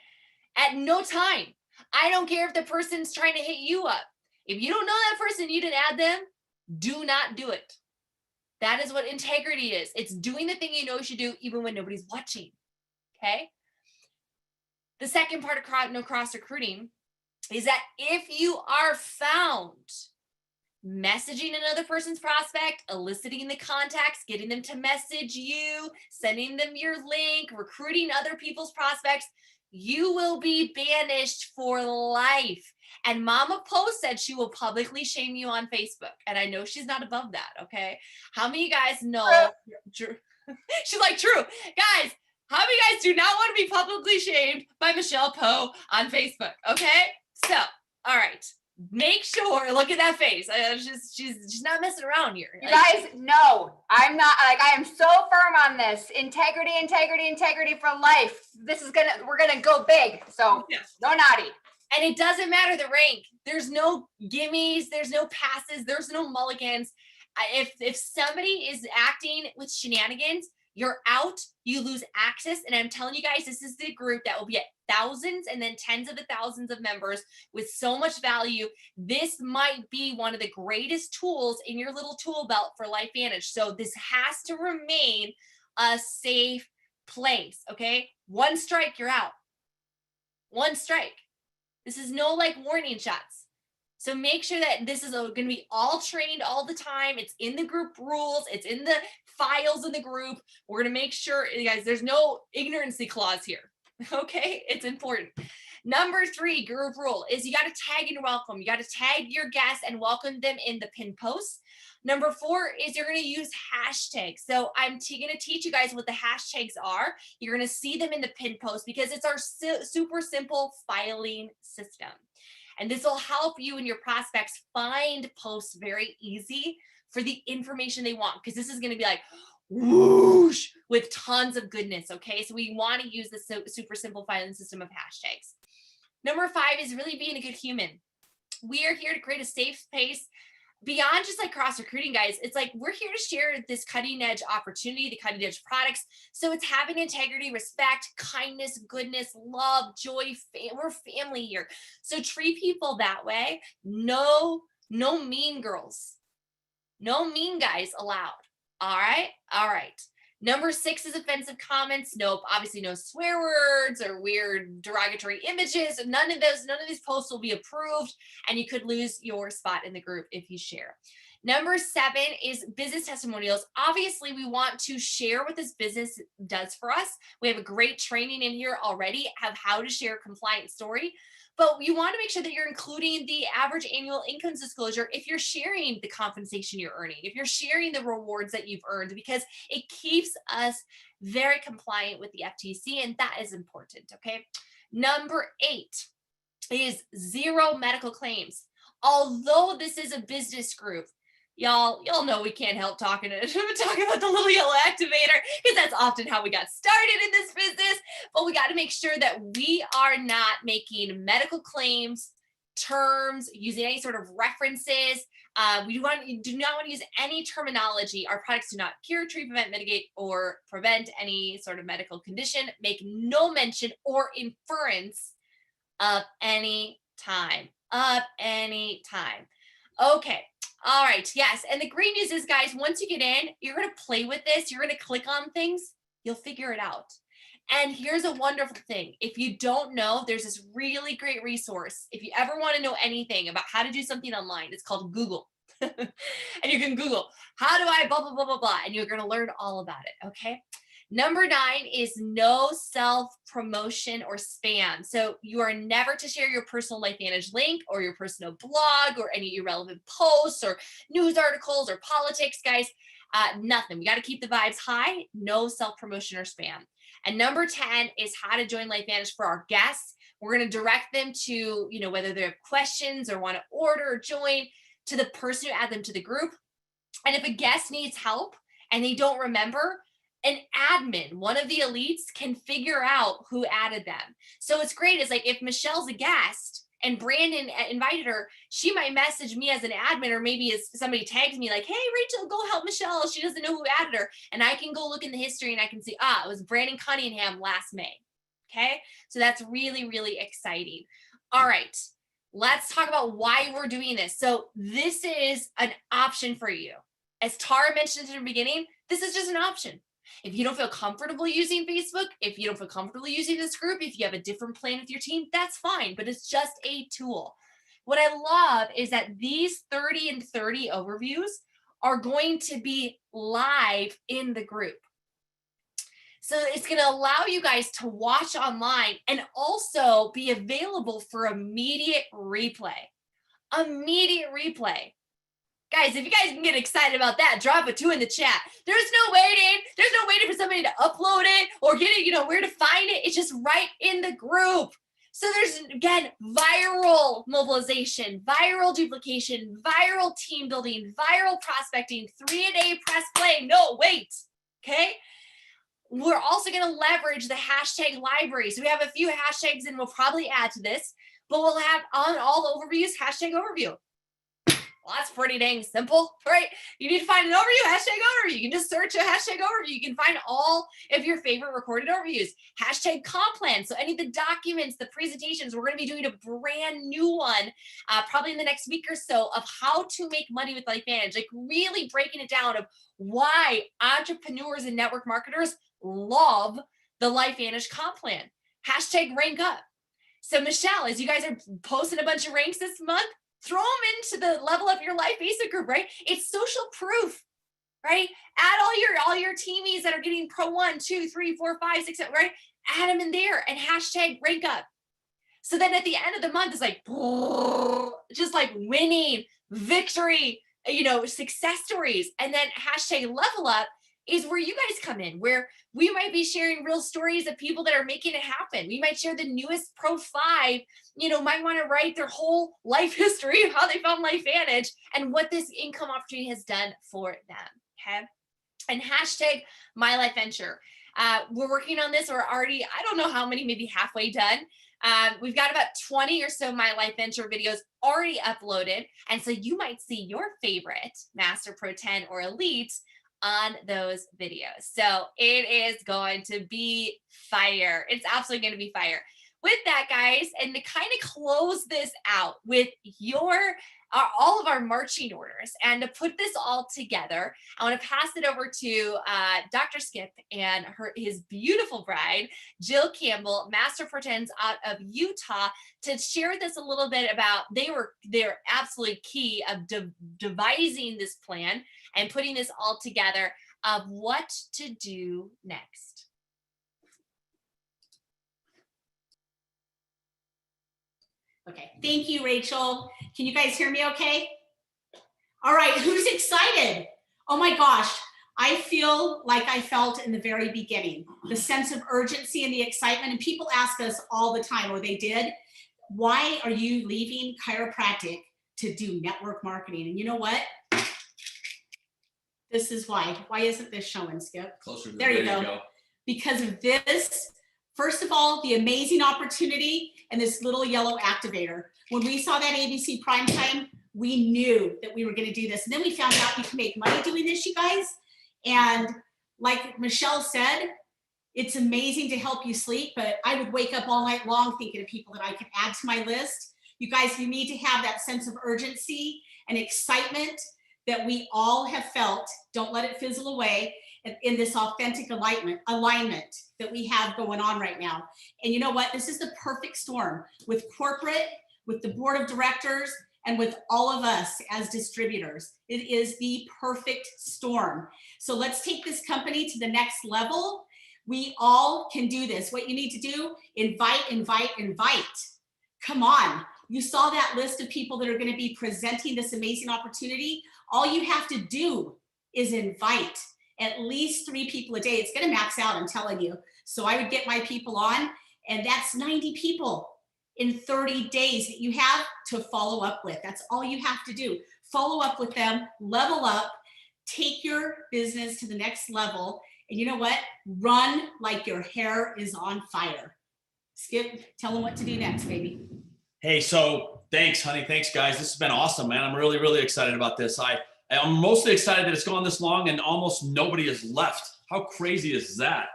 At no time. I don't care if the person's trying to hit you up. If you don't know that person, you didn't add them, do not do it. That is what integrity is. It's doing the thing you know you should do even when nobody's watching. Okay? The second part of no cross recruiting is that if you are found messaging another person's prospect, eliciting the contacts, getting them to message you, sending them your link, recruiting other people's prospects, you will be banished for life. And Mama Post said she will publicly shame you on Facebook. And I know she's not above that, okay? How many of you guys know? She's like, true. Guys, how many of you guys do not want to be publicly shamed by Michelle Poe on Facebook, okay? So, all right. Make sure, look at that face. She's not messing around here. You guys, no, I'm not, like, I am so firm on this. Integrity, integrity, integrity for life. We're gonna go big. So no naughty. And it doesn't matter the rank. There's no gimmies, there's no passes, there's no mulligans. If somebody is acting with shenanigans, you're out, you lose access. And I'm telling you guys, this is the group that will be at thousands and then tens of thousands of members with so much value. This might be one of the greatest tools in your little tool belt for LifeVantage. So this has to remain a safe place, okay? One strike, you're out. One strike. This is no like warning shots. So make sure that this is going to be all trained all the time. It's in the group rules. It's in the files in the group. We're going to make sure, you guys, there's no ignorancy clause here. Okay, it's important. Number 3 group rule is you got to tag and welcome. You got to tag your guests and welcome them in the pin posts. Number 4 is you're going to use hashtags. So I'm going to teach you guys what the hashtags are. You're going to see them in the pin post because it's our super simple filing system. And this will help you and your prospects find posts very easy for the information they want, because this is going to be like whoosh with tons of goodness. Okay, so we want to use the super simple filing system of hashtags. Number 5 is really being a good human. We are here to create a safe space beyond just like cross recruiting, guys. It's like we're here to share this cutting edge opportunity, the cutting edge products. So it's having integrity, respect, kindness, goodness, love, joy. We're family here. So treat people that way. No mean girls. No mean guys allowed. All right. All right. Number 6 is offensive comments. Nope. Obviously no swear words or weird derogatory images. None of these posts will be approved, and you could lose your spot in the group if you share. Number 7 is business testimonials. Obviously, we want to share what this business does for us. We have a great training in here already of how to share a compliant story. But you want to make sure that you're including the average annual income disclosure if you're sharing the compensation you're earning, if you're sharing the rewards that you've earned, because it keeps us very compliant with the FTC, and that is important, okay? Number 8 is 0 medical claims. Although this is a business group, y'all know we can't help talking about the little yellow activator, because that's often how we got started in this business. But we got to make sure that we are not making medical claims, terms, using any sort of references. We do not want to use any terminology. Our products do not cure, treat, prevent, mitigate, or prevent any sort of medical condition. Make no mention or inference of any time. Okay. All right. Yes. And the great news is, guys, once you get in, you're going to play with this. You're going to click on things. You'll figure it out. And here's a wonderful thing. If you don't know, there's this really great resource. If you ever want to know anything about how to do something online, it's called Google. And you can Google, how do I blah, blah, blah, blah, blah. And you're going to learn all about it. Okay. Number 9 is no self-promotion or spam. So you are never to share your personal LifeVantage link or your personal blog or any irrelevant posts or news articles or politics, guys. Nothing. We got to keep the vibes high. No self-promotion or spam. And number 10 is how to join LifeVantage for our guests. We're going to direct them to, whether they have questions or want to order or join, to the person who added them to the group. And if a guest needs help and they don't remember, an admin, one of the elites, can figure out who added them. So it's great. It's like if Michelle's a guest and Brandon invited her, she might message me as an admin, or maybe as somebody tags me like, hey, Rachel, go help Michelle. She doesn't know who added her. And I can go look in the history and I can see, it was Brandon Cunningham last May. Okay. So that's really, really exciting. All right. Let's talk about why we're doing this. So this is an option for you. As Tara mentioned in the beginning, this is just an option. If you don't feel comfortable using Facebook, if you don't feel comfortable using this group, if you have a different plan with your team, that's fine, but it's just a tool. What I love is that these 30 and 30 overviews are going to be live in the group. So it's going to allow you guys to watch online and also be available for immediate replay. Immediate replay. Guys, if you guys can get excited about that, drop a 2 in the chat. There's no waiting. There's no waiting for somebody to upload it or get it, where to find it. It's just right in the group. So there's, again, viral mobilization, viral duplication, viral team building, viral prospecting, 3-a-day press play. No, wait. Okay. We're also going to leverage the hashtag library. So we have a few hashtags and we'll probably add to this, but we'll have on all overviews, hashtag overview. Well, that's pretty dang simple, right? You need to find an overview, hashtag overview. You can just search a hashtag overview. You can find all of your favorite recorded overviews. Hashtag comp plan. So any of the documents, the presentations, we're going to be doing a brand new one, probably in the next week or so, of how to make money with LifeVantage, like really breaking it down of why entrepreneurs and network marketers love the LifeVantage comp plan. Hashtag rank up. So Michelle, as you guys are posting a bunch of ranks this month, throw them into the Level Up Your Life basic group, right? It's social proof, right? Add all your teamies that are getting pro 1, 2, 3, 4, 5, 6, 7, right? Add them in there and hashtag rank up. So then at the end of the month, it's like, just like winning, victory, success stories. And then hashtag level up is where you guys come in, where we might be sharing real stories of people that are making it happen. We might share the newest Pro 5, might want to write their whole life history of how they found LifeVantage and what this income opportunity has done for them, okay? And hashtag my life venture. We're working on this. We're already, I don't know how many, maybe halfway done. We've got about 20 or so My Life Venture videos already uploaded. And so you might see your favorite Master Pro 10 or Elite on those videos. So it is going to be fire. It's absolutely going to be fire. With that, guys, and to kind of close this out with all of our marching orders, and to put this all together, I want to pass it over to Dr. Skip and his beautiful bride, Jill Campbell, Master Pro 10s out of Utah, to share with us a little bit about they're absolutely key of devising this plan and putting this all together of what to do next. Okay, thank you, Rachel. Can you guys hear me okay? All right, who's excited? Oh my gosh, I feel like I felt in the very beginning, the sense of urgency and the excitement. And people ask us all the time, or they did, why are you leaving chiropractic to do network marketing? And you know what? This is why. Why isn't this showing, Skip? Closer to there you go. Because of this, first of all, the amazing opportunity and this little yellow activator. When we saw that ABC primetime, we knew that we were going to do this. And then we found out you can make money doing this, you guys. And like Michelle said, it's amazing to help you sleep, but I would wake up all night long thinking of people that I could add to my list. You guys, you need to have that sense of urgency and excitement that we all have felt. Don't let it fizzle away in this authentic alignment that we have going on right now. And you know what? This is the perfect storm with corporate, with the board of directors, and with all of us as distributors. It is the perfect storm. So let's take this company to the next level. We all can do this. What you need to do, invite, invite, invite. Come on. You saw that list of people that are going to be presenting this amazing opportunity. All you have to do is invite at least 3 people a day. It's going to max out, I'm telling you. So I would get my people on, and that's 90 people in 30 days that you have to follow up with. That's all you have to do. Follow up with them, level up, take your business to the next level. And you know what? Run like your hair is on fire. Skip, tell them what to do next, baby. Hey, so thanks, honey. Thanks, guys. This has been awesome, man. I'm really, really excited about this. I'm mostly excited that it's gone this long and almost nobody has left. How crazy is that?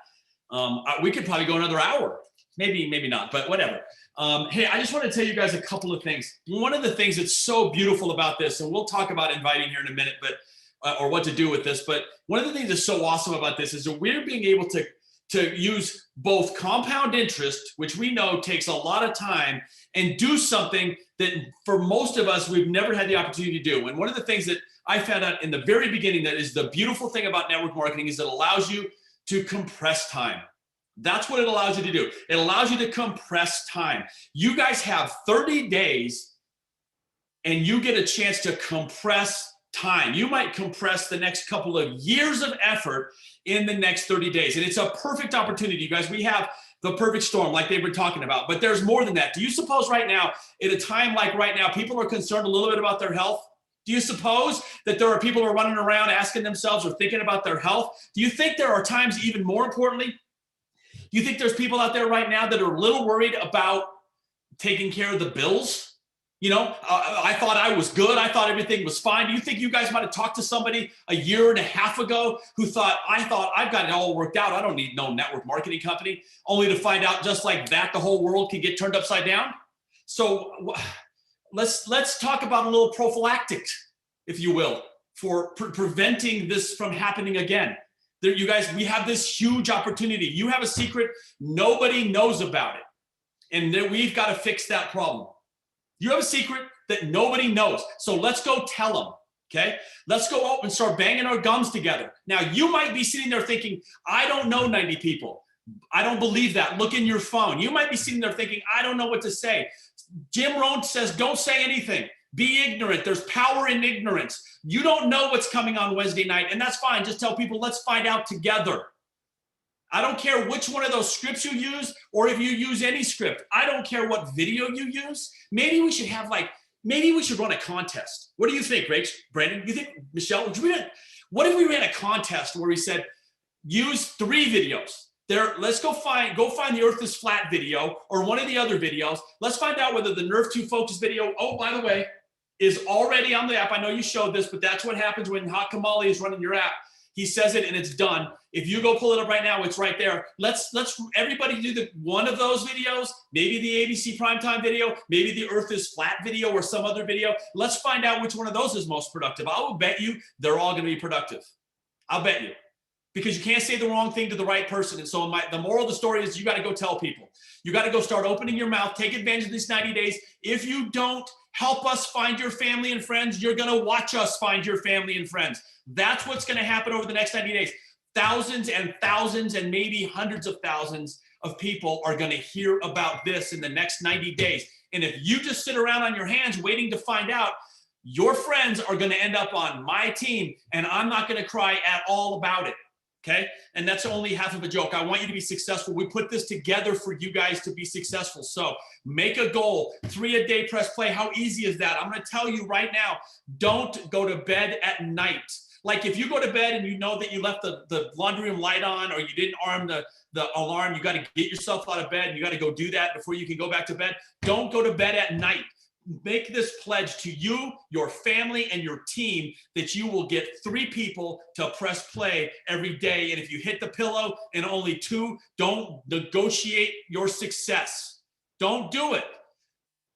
We could probably go another hour. Maybe not, but whatever. Hey, I just want to tell you guys a couple of things. One of the things that's so beautiful about this, and we'll talk about inviting here in a minute, but or what to do with this. But one of the things that's so awesome about this is that we're being able to use both compound interest, which we know takes a lot of time, and do something that for most of us, we've never had the opportunity to do. And one of the things that I found out in the very beginning that is the beautiful thing about network marketing is it allows you to compress time. That's what it allows you to do. It allows you to compress time. You guys have 30 days and you get a chance to compress time. You might compress the next couple of years of effort in the next 30 days. And it's a perfect opportunity, you guys. We have the perfect storm like they've been talking about, but there's more than that. Do you suppose right now, at a time like right now, people are concerned a little bit about their health? Do you suppose that there are people who are running around asking themselves or thinking about their health? Do you think there are times, even more importantly, do you think there's people out there right now that are a little worried about taking care of the bills? You know, I thought I was good. I thought everything was fine. Do you think you guys might have talked to somebody a year and a half ago who thought I've got it all worked out. I don't need no network marketing company, only to find out just like that, the whole world can get turned upside down? So let's talk about a little prophylactic, if you will, for preventing this from happening again. There, you guys, we have this huge opportunity. You have a secret, nobody knows about it. And then we've got to fix that problem. You have a secret that nobody knows. So let's go tell them, okay? Let's go out and start banging our gums together. Now, you might be sitting there thinking, I don't know 90 people. I don't believe that. Look in your phone. You might be sitting there thinking, I don't know what to say. Jim Rohn says, don't say anything. Be ignorant. There's power in ignorance. You don't know what's coming on Wednesday night, and that's fine. Just tell people, let's find out together. I don't care which one of those scripts you use, or if you use any script. I don't care what video you use. Maybe we should have maybe we should run a contest. What do you think, Rach? Brandon, you think, Michelle, what if we ran a contest where we said, use 3 videos? Let's go find the Earth is flat video or one of the other videos. Let's find out whether the Nerve 2 Focus video, oh, by the way, is already on the app. I know you showed this, but that's what happens when Hot Kamali is running your app. He says it and it's done. If you go pull it up right now, it's right there. Let's everybody do one of those videos, maybe the ABC primetime video, maybe the Earth is flat video or some other video. Let's find out which one of those is most productive. I will bet you they're all going to be productive. I'll bet you. Because you can't say the wrong thing to the right person. And so the moral of the story is you got to go tell people. You got to go start opening your mouth, take advantage of these 90 days. If you don't help us find your family and friends, you're going to watch us find your family and friends. That's what's going to happen over the next 90 days. Thousands and thousands and maybe hundreds of thousands of people are going to hear about this in the next 90 days. And if you just sit around on your hands waiting to find out, your friends are going to end up on my team, and I'm not going to cry at all about it. Okay. And that's only half of a joke. I want you to be successful. We put this together for you guys to be successful. So make a goal, 3 a day, press play. How easy is that? I'm going to tell you right now, don't go to bed at night. Like if you go to bed and you know that you left the laundry room light on, or you didn't arm the alarm, you got to get yourself out of bed. And you got to go do that before you can go back to bed. Don't go to bed at night. Make this pledge to you, your family, and your team that you will get 3 people to press play every day. And if you hit the pillow and only 2, don't negotiate your success. Don't do it.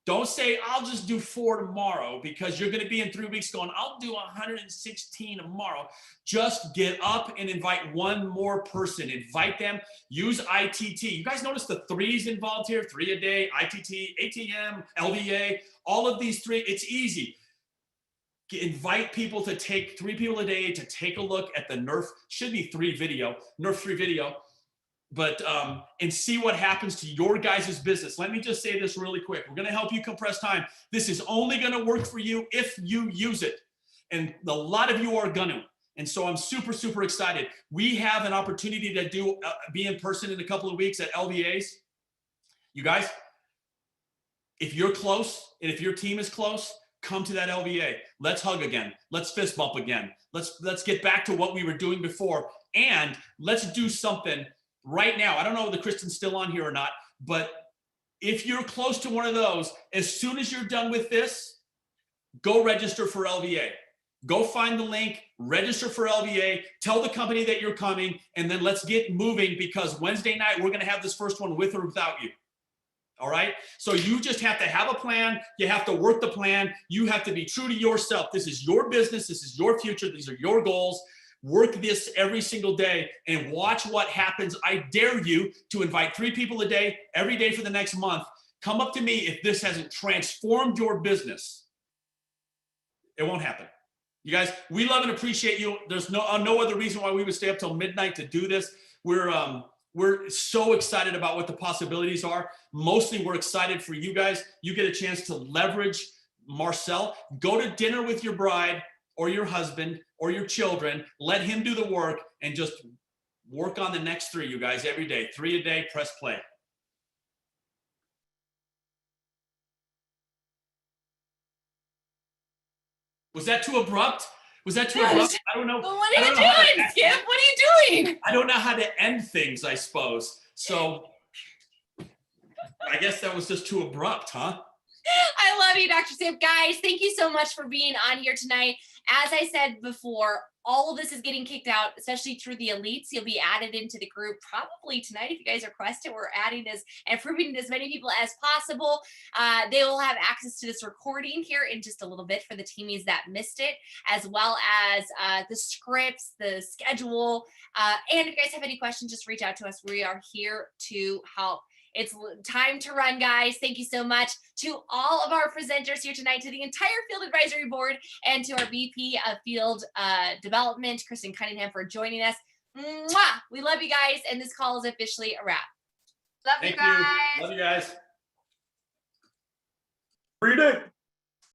Don't say, I'll just do 4 tomorrow, because you're going to be in 3 weeks going, I'll do 116 tomorrow. Just get up and invite one more person. Invite them. Use ITT. You guys notice the 3s involved here? 3 a day, ITT, ATM, LVA, all of these 3. It's easy. Invite people to take 3 people a day to take a look at the Nerf, should be 3 video, Nerf 3 video. But and see what happens to your guys' business. Let me just say this really quick. We're going to help you compress time. This is only going to work for you if you use it. And a lot of you are going to. And so I'm super, super excited. We have an opportunity to be in person in a couple of weeks at LVAs. You guys, if you're close and if your team is close, come to that LVA. Let's hug again. Let's fist bump again. Let's get back to what we were doing before. And let's do something right now. I don't know if Kristen's still on here or not, but if you're close to one of those, as soon as you're done with this, go register for LVA. Go find the link, register for LVA, tell the company that you're coming, and then let's get moving, because Wednesday night, we're going to have this first one with or without you. All right. So you just have to have a plan. You have to work the plan. You have to be true to yourself. This is your business. This is your future. These are your goals. Work this every single day and watch what happens. I dare you to invite 3 people a day, every day for the next month. Come up to me if this hasn't transformed your business. It won't happen. You guys, we love and appreciate you. There's no other reason why we would stay up till midnight to do this. We're so excited about what the possibilities are. Mostly we're excited for you guys. You get a chance to leverage Marcel. Go to dinner with your bride or your husband or your children. Let him do the work and just work on the next 3, you guys, every day. 3 a day, press play. Was that too abrupt? Was that too abrupt? I don't know. Well, what are you doing, Skip? What are you doing? I don't know how to end things, I suppose. So I guess that was just too abrupt, huh? I love you, Dr. Skip. Guys, thank you so much for being on here tonight. As I said before, all of this is getting kicked out, especially through the elites. You'll be added into the group probably tonight if you guys request it. We're adding this and approving as many people as possible. They will have access to this recording here in just a little bit for the teamies that missed it, as well as the scripts, the schedule. And if you guys have any questions, just reach out to us. We are here to help. It's time to run, guys. Thank you so much to all of our presenters here tonight, to the entire Field Advisory Board, and to our VP of Field Development, Kristen Cunningham, for joining us. Mwah! We love you guys, and this call is officially a wrap. Love you guys. Love you guys. Read it.